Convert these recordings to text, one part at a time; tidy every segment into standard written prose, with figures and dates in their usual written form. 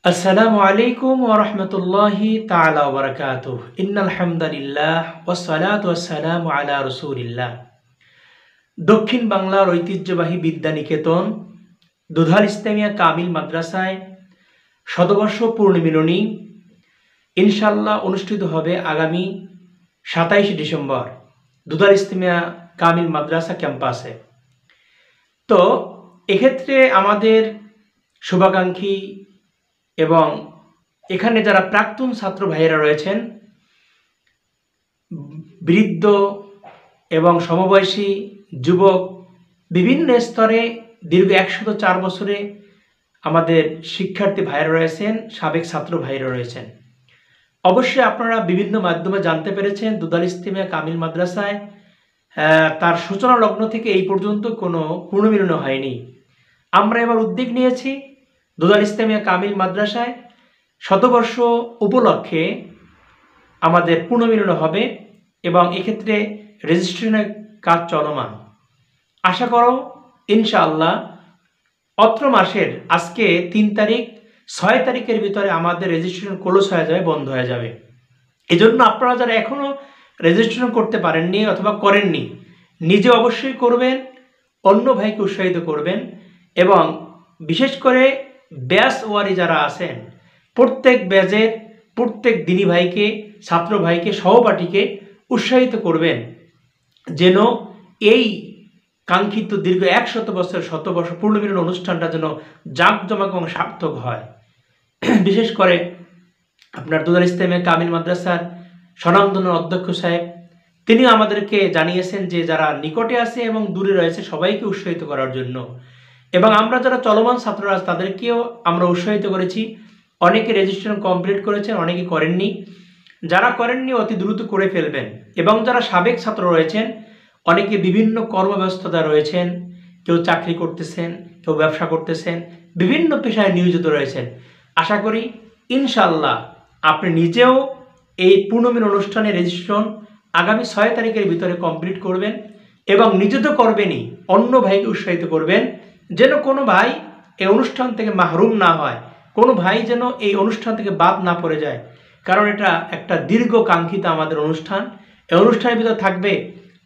আসসালামু আলাইকুম ওয়া রাহমাতুল্লাহি তাআলা ওয়া বারাকাতুহু। ইন্নাল হামদালিল্লাহ ওয়াসসালাতু ওয়াসসালামু আলা রাসূলিল্লাহ। দক্ষিণ বাংলার ঐতিহ্যবাহী বিদ্যানিকেতন দুধাল ইসলামিয়া কামিল মাদ্রাসায় শতবর্ষ পূর্ণমিলনী ইনশাআল্লাহ অনুষ্ঠিত হবে আগামী ২৭ ডিসেম্বর দুধাল ইসলামিয়া কামিল মাদ্রাসা ক্যাম্পাসে। তো এক্ষেত্রে আমাদের শুভাকাঙ্ক্ষী এবং এখানে যারা প্রাক্তন ছাত্র ভাইয়েরা রয়েছেন, বৃদ্ধ এবং সমবয়সী যুবক, বিভিন্ন স্তরে দীর্ঘ ১০৪ বছরে আমাদের শিক্ষার্থী ভাইয়েরা রয়েছেন, সাবেক ছাত্র ভাইয়েরা রয়েছেন। অবশ্যই আপনারা বিভিন্ন মাধ্যমে জানতে পেরেছেন দুধাল ইসলামিয়া কামিল মাদ্রাসায় তার সূচনা লগ্ন থেকে এই পর্যন্ত কোনো পুনর্মিলন হয়নি। আমরা এবার উদ্যোগ নিয়েছি দুধাল ইসলামিয়া কামিল মাদ্রাসায় শতবর্ষ উপলক্ষে আমাদের পুনর্মিলন হবে এবং এক্ষেত্রে রেজিস্ট্রেশনের কাজ চলমান। আশা করো ইনশাআল্লাহ অত্র মাসের আজকে ৩ তারিখ, ৬ তারিখের ভিতরে আমাদের রেজিস্ট্রেশন ক্লোজ হয়ে যাবে, বন্ধ হয়ে যাবে। এজন্য আপনারা যারা এখনও রেজিস্ট্রেশন করতে পারেননি অথবা করেননি, নিজে অবশ্যই করবেন, অন্য ভাইকে উৎসাহিত করবেন এবং বিশেষ করে ব্যাচ ওয়ারি যারা আছেন প্রত্যেক ব্যাচের প্রত্যেক দিনী ভাইকে, ছাত্র ভাইকে, সহপাঠীকে উৎসাহিত করবেন যেন এই কাঙ্ক্ষিত দীর্ঘ ১০০ বছর শতবর্ষ পূর্ণমিলন অনুষ্ঠানটা যেন জাঁকজমক এবং সার্থক হয়। বিশেষ করে আপনার দুধাল ইসলামিয়া কামিল মাদ্রাসার স্বনামধন্য অধ্যক্ষ সাহেব তিনিও আমাদেরকে জানিয়েছেন যে যারা নিকটে আছে এবং দূরে রয়েছে সবাইকে উৎসাহিত করার জন্য, এবং আমরা যারা চলমান ছাত্ররা তাদেরকেও আমরা উৎসাহিত করেছি। অনেকে রেজিস্ট্রেশন কমপ্লিট করেছেন, অনেকে করেননি। যারা করেননি অতি দ্রুত করে ফেলবেন, এবং যারা সাবেক ছাত্র রয়েছেন অনেকে বিভিন্ন কর্মব্যস্ততা রয়েছেন, কেউ চাকরি করতেছেন, কেউ ব্যবসা করতেছেন, বিভিন্ন পেশায় নিয়োজিত রয়েছেন। আশা করি ইনশাআল্লাহ আপনি নিজেও এই পূর্ণমিলন অনুষ্ঠানে রেজিস্ট্রেশন আগামী ৬ তারিখের ভিতরে কমপ্লিট করবেন এবং নিজে তো করবেনই, অন্য ভাইকে উৎসাহিত করবেন যেন কোনো ভাই এই অনুষ্ঠান থেকে মাহরুম না হয়, কোনো ভাই যেন এই অনুষ্ঠান থেকে বাদ না পড়ে যায়। কারণ এটা একটা দীর্ঘ কাঙ্ক্ষিত আমাদের অনুষ্ঠান। এই অনুষ্ঠানের ভিতরে থাকবে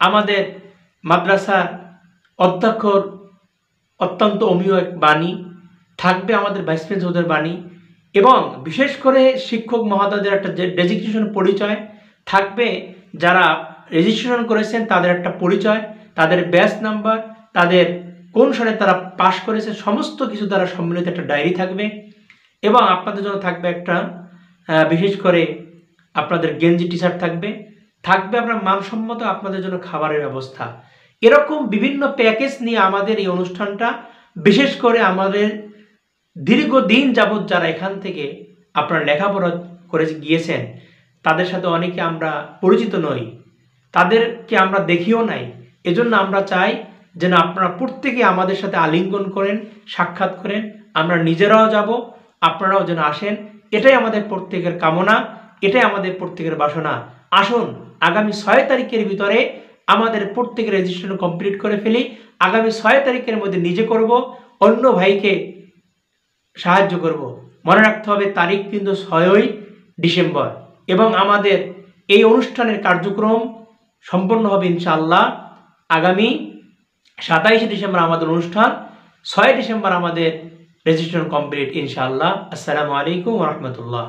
আমাদের মাদ্রাসার অধ্যক্ষর অত্যন্ত অমীয় এক বাণী, থাকবে আমাদের ভাইস প্রিন্সিপালের বাণী, এবং বিশেষ করে শিক্ষক মহোদয়দের একটা ডেজিগনেশন পরিচয় থাকবে। যারা রেজিস্ট্রেশন করেছেন তাদের একটা পরিচয়, তাদের ব্যাচ নাম্বার, তাদের কোন সালে তারা পাশ করেছে, সমস্ত কিছু দ্বারা সম্মিলিত একটা ডায়েরি থাকবে। এবং আপনাদের জন্য থাকবে একটা বিশেষ করে আপনাদের গেঞ্জি টি শার্ট থাকবে আপনার মানসম্মত আপনাদের জন্য খাবারের ব্যবস্থা। এরকম বিভিন্ন প্যাকেজ নিয়ে আমাদের এই অনুষ্ঠানটা, বিশেষ করে আমাদের দীর্ঘদিন যাবৎ যারা এখান থেকে আপনারা লেখাপড়া করে গিয়েছেন তাদের সাথে অনেকে আমরা পরিচিত নই, তাদেরকে আমরা দেখিও নাই। এজন্য আমরা চাই যেন আপনারা প্রত্যেকে আমাদের সাথে আলিঙ্গন করেন, সাক্ষাৎ করেন, আমরা নিজেরাও যাব, আপনারাও যেন আসেন। এটাই আমাদের প্রত্যেকের কামনা, এটাই আমাদের প্রত্যেকের বাসনা। আসুন আগামী ৬ তারিখের ভিতরে আমাদের প্রত্যেকের রেজিস্ট্রেশন কমপ্লিট করে ফেলি। আগামী ৬ তারিখের মধ্যে নিজে করব, অন্য ভাইকে সাহায্য করব। মনে রাখতে হবে তারিখ কিন্তু ৬ই ডিসেম্বর, এবং আমাদের এই অনুষ্ঠানের কার্যক্রম সম্পন্ন হবে ইনশাআল্লাহ আগামী ২৭ ডিসেম্বর আমাদের অনুষ্ঠান, ৬ ডিসেম্বর আমাদের রেজিস্ট্রেশন কমপ্লিট ইনশাআল্লাহ। আসসালামু আলাইকুম ওয়া রাহমাতুল্লাহ।